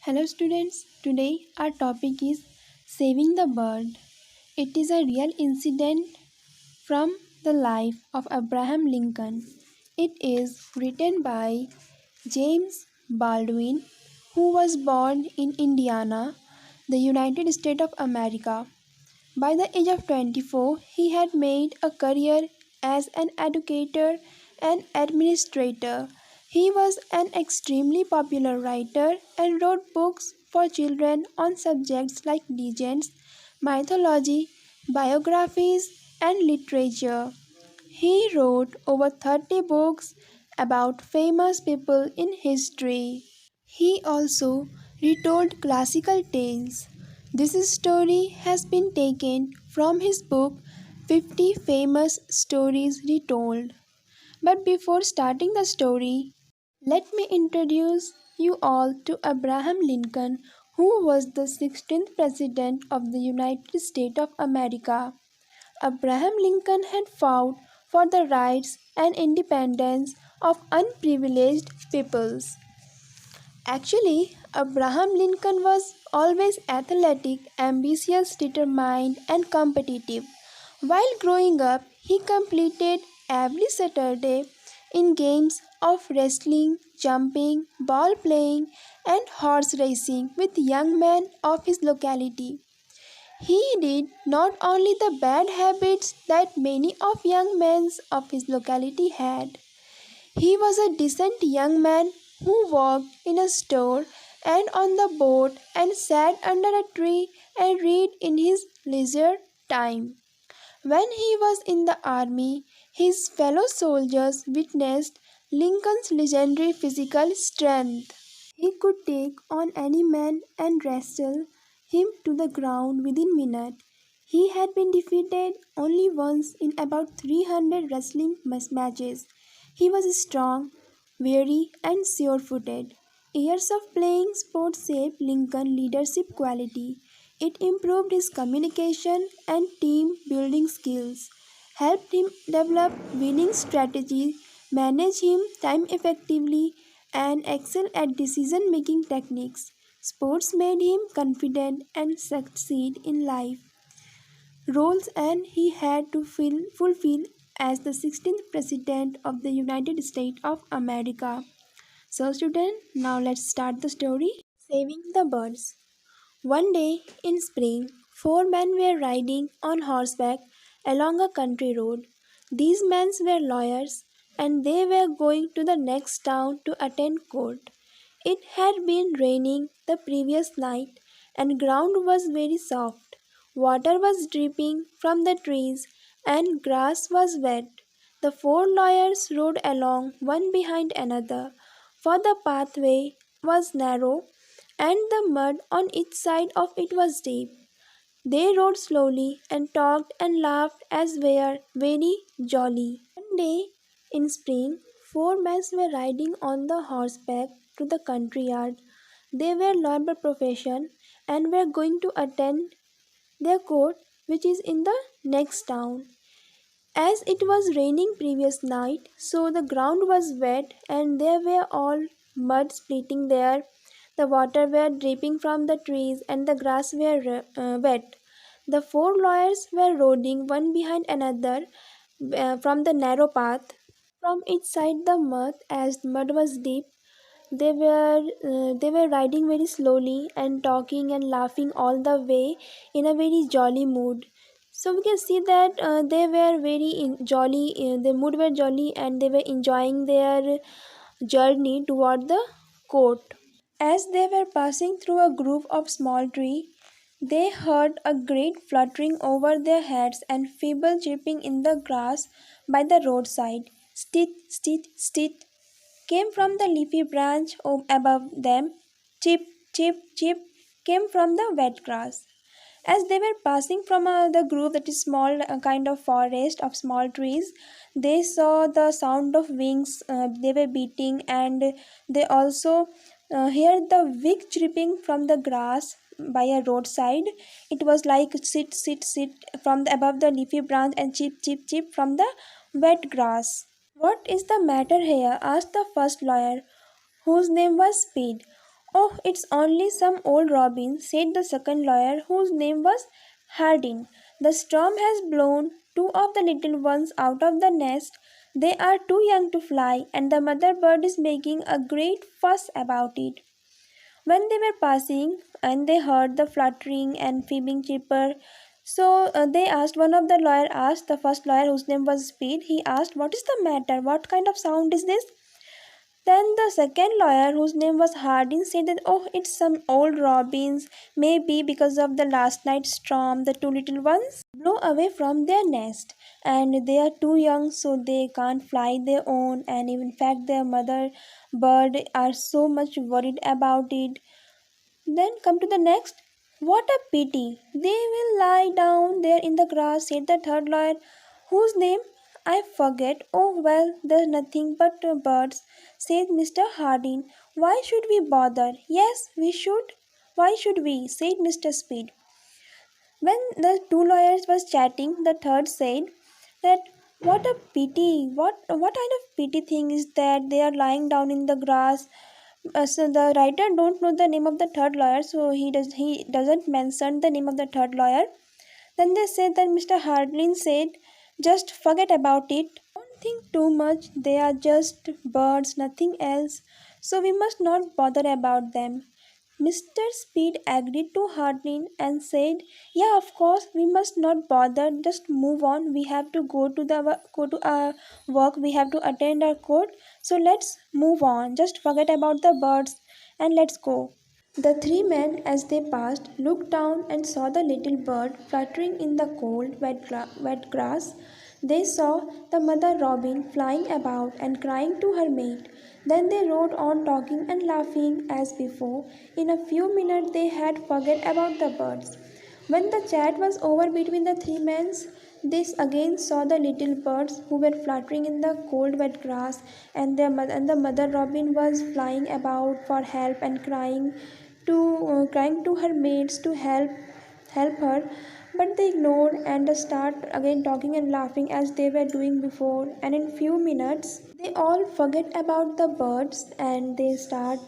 Hello students, today our topic is Saving the Bird. It is a real incident from the life of Abraham Lincoln. It is written by James Baldwin, who was born in Indiana, the United States of America. By the age of 24, he had made a career as an educator and administrator. He was an extremely popular writer and wrote books for children on subjects like legends, mythology, biographies, and literature. He wrote over 30 books about famous people in history. He also retold classical tales. This story has been taken from his book 50 Famous Stories Retold. But before starting the story, let me introduce you all to Abraham Lincoln, who was the 16th President of the United States of America. Abraham Lincoln had fought for the rights and independence of unprivileged peoples. Actually, Abraham Lincoln was always athletic, ambitious, determined, and competitive. While growing up, he completed every Saturday in games of wrestling, jumping, ball playing, and horse racing with young men of his locality. He did not only the bad habits that many of young men of his locality had. He was a decent young man who worked in a store and on the boat and sat under a tree and read in his leisure time. When he was in the army, his fellow soldiers witnessed Lincoln's legendary physical strength. He could take on any man and wrestle him to the ground within minutes. He had been defeated only once in about 300 wrestling matches. He was strong, wary, and sure footed. Years of playing sports shaped Lincoln's leadership quality. It improved his communication and team building skills, helped him develop winning strategies, manage him time effectively, and excel at decision making techniques. Sports made him confident and succeed in life roles and he had to fulfill as the 16th President of the United States of America. So, students, now let's start the story. Saving the birds. One day in spring, four men were riding on horseback along a country road. These men were lawyers and they were going to the next town to attend court. It had been raining the previous night and ground was very soft. Water was dripping from the trees and grass was wet. The four lawyers rode along one behind another, for the pathway was narrow and the mud on each side of it was deep. They rode slowly and talked and laughed as were very jolly. One day in spring, four men were riding on the horseback to the country yard. They were lawyers by profession and were going to attend their court, which is in the next town. As it was raining previous night, so the ground was wet and there were all mud splitting there. The water were dripping from the trees and the grass were wet. The four lawyers were riding one behind another from the narrow path. From each side the mud, as mud was deep, they were riding very slowly and talking and laughing all the way in a very jolly mood. So we can see that they were very jolly. The mood were jolly and they were enjoying their journey toward the court. As they were passing through a grove of small trees, they heard a great fluttering over their heads and feeble chirping in the grass by the roadside. Stit, stit, stit came from the leafy branch above them. Chip, chip, chip came from the wet grass. As they were passing from the grove, that is small kind of forest of small trees, they saw the sound of wings. They were beating, and they also heard the wick chirping from the grass by a roadside. It was like sit, sit, sit from the above the leafy branch and chip, chip, chip from the wet grass. "What is the matter here?" asked the first lawyer, whose name was Speed. Oh, it's only some old robin, said the second lawyer, whose name was Hardin. The storm has blown two of the little ones out of the nest. They are too young to fly, and the mother bird is making a great fuss about it. When they were passing, and they heard the fluttering and fibbing chipper, they asked, one of the lawyer asked, the first lawyer whose name was Speed, he asked, "What is the matter? What kind of sound is this?" Then the second lawyer, whose name was Hardin, said that, "Oh, it's some old robins. Maybe because of the last night's storm, the two little ones blew away from their nest, and they are too young, so they can't fly their own. And in fact, their mother bird are so much worried about it." Then come to the next. "What a pity! They will lie down there in the grass," said the third lawyer, whose name I forget. "Oh well, there's nothing but birds," said Mr. Hardin. "Why should we bother?" "Yes, we should. Why should we?" said Mr. Speed. When the two lawyers was chatting, the third said that, "What a pity! What kind of pity thing is that they are lying down in the grass?" So the writer don't know the name of the third lawyer, so he doesn't mention the name of the third lawyer. Then they said that Mr. Hardlin said, "Just forget about it. Don't think too much. They are just birds, nothing else. So we must not bother about them." Mr. Speed agreed to Hardlin and said, "Yeah, of course, we must not bother. Just move on. We have to go to our work. We have to attend our court. So let's move on. Just forget about the birds and let's go." The three men, as they passed, looked down and saw the little bird fluttering in the cold, wet grass. They saw the mother robin flying about and crying to her mate. Then they rode on talking and laughing as before. In a few minutes they had forgot about the birds. When the chat was over between the three men, they again saw the little birds who were fluttering in the cold wet grass, and the mother robin was flying about for help and crying to her mates to help her, but they ignored and start again talking and laughing as they were doing before. And in few minutes they all forget about the birds and they start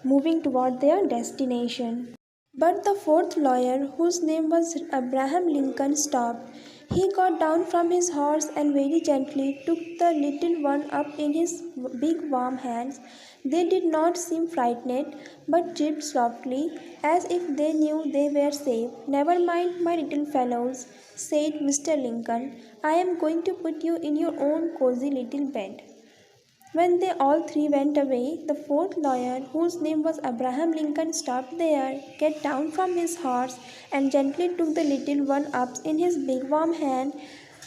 moving toward their destination. But the fourth lawyer, whose name was Abraham Lincoln, stopped. He got down from his horse and very gently took the little one up in his big warm hands. They did not seem frightened, but chirped softly, as if they knew they were safe. "Never mind, my little fellows," said Mr. Lincoln. "I am going to put you in your own cozy little bed." When they all three went away, the fourth lawyer, whose name was Abraham Lincoln, stopped there, got down from his horse, and gently took the little one up in his big warm hand.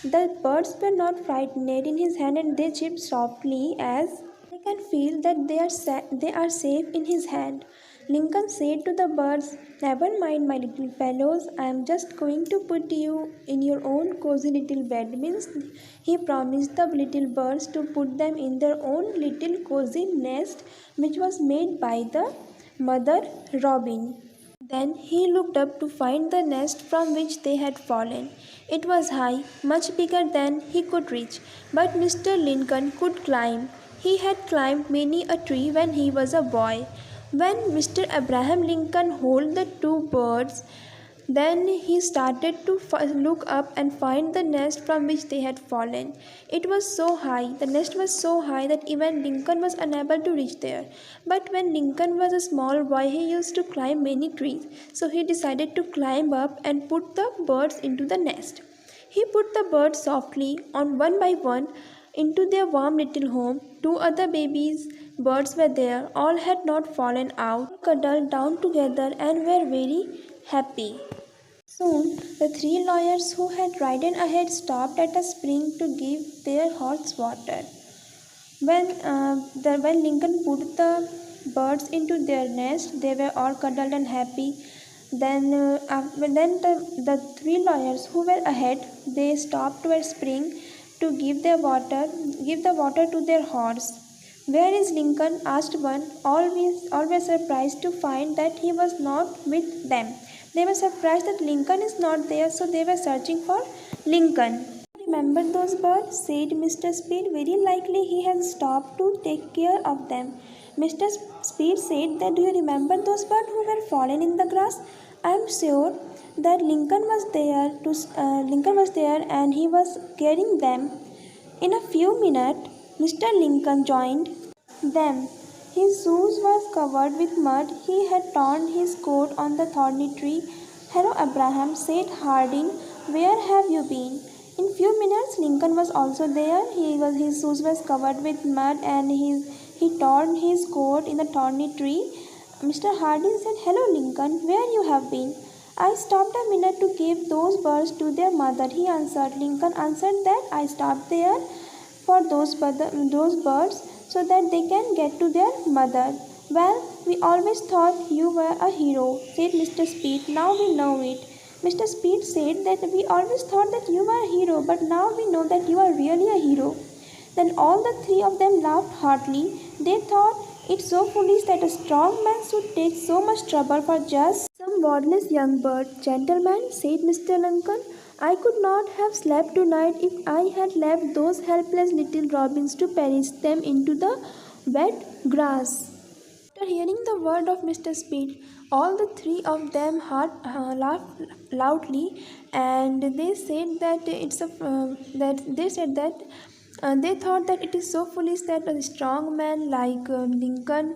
The birds were not frightened in his hand, and they chirped softly as they can feel that they are safe in his hand. Lincoln said to the birds, "Never mind, my little fellows, I am just going to put you in your own cozy little bed." Means he promised the little birds to put them in their own little cozy nest, which was made by the mother robin. Then he looked up to find the nest from which they had fallen. It was high, much bigger than he could reach, but Mr. Lincoln could climb. He had climbed many a tree when he was a boy. When Mr. Abraham Lincoln held the two birds, then he started to look up and find the nest from which they had fallen. It was so high, the nest was so high that even Lincoln was unable to reach there. But when Lincoln was a small boy, he used to climb many trees. So he decided to climb up and put the birds into the nest. He put the birds softly on one by one into their warm little home. Two other babies birds were there. All had not fallen out, cuddled down together and were very happy. Soon the three lawyers who had ridden ahead stopped at a spring to give their horses water. When Lincoln put the birds into their nest, they were all cuddled and happy. Then the three lawyers who were ahead, they stopped to a spring to give the water to their horse. "Where is Lincoln?" asked one. All were surprised to find that he was not with them. They were surprised that Lincoln is not there, so they were searching for Lincoln. "Remember those birds?" said Mr. Speed. "Very likely he has stopped to take care of them." Mr. Speed said that, "Do you remember those birds who were fallen in the grass?" I am sure that Lincoln was there and he was carrying them. In a few minutes, Mr. Lincoln joined them. His shoes were covered with mud. He had torn his coat on the thorny tree. "Hello, Abraham," said Harding. "Where have you been?" In few minutes, Lincoln was also there. His shoes were covered with mud and he torn his coat in the thorny tree. Mr. Harding said, "Hello, Lincoln, where you have been?" "I stopped a minute to give those birds to their mother," he answered. Lincoln answered that, "I stopped there for those birds so that they can get to their mother." "Well, we always thought you were a hero," said Mr. Speed. "Now we know it." Mr. Speed said that, "We always thought that you were a hero, but now we know that you are really a hero." Then all the three of them laughed heartily. They thought it so foolish that a strong man should take so much trouble for just some wordless young bird. "Gentlemen," said Mr. Lincoln, "I could not have slept tonight if I had left those helpless little robins to perish them into the wet grass." After hearing the word of Mr. Speed, all the three of them laughed loudly, and they said that they thought that it is so foolish that a strong man like Lincoln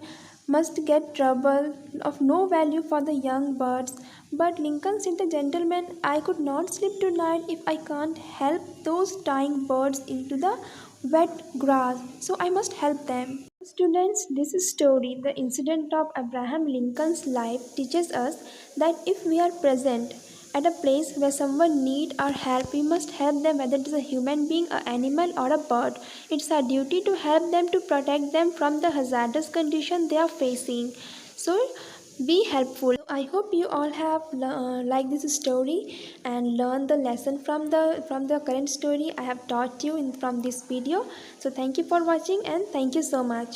must get trouble of no value for the young birds. But Lincoln said, "The gentleman, I could not sleep tonight if I can't help those dying birds into the wet grass, so I must help them." Students, this story, the incident of Abraham Lincoln's life, teaches us that if we are present at a place where someone needs our help, we must help them, whether it is a human being, an animal, or a bird. It's our duty to help them, to protect them from the hazardous condition they are facing. So be helpful. I hope you all have liked this story and learned the lesson from the current story I have taught you from this video. So thank you for watching and thank you so much.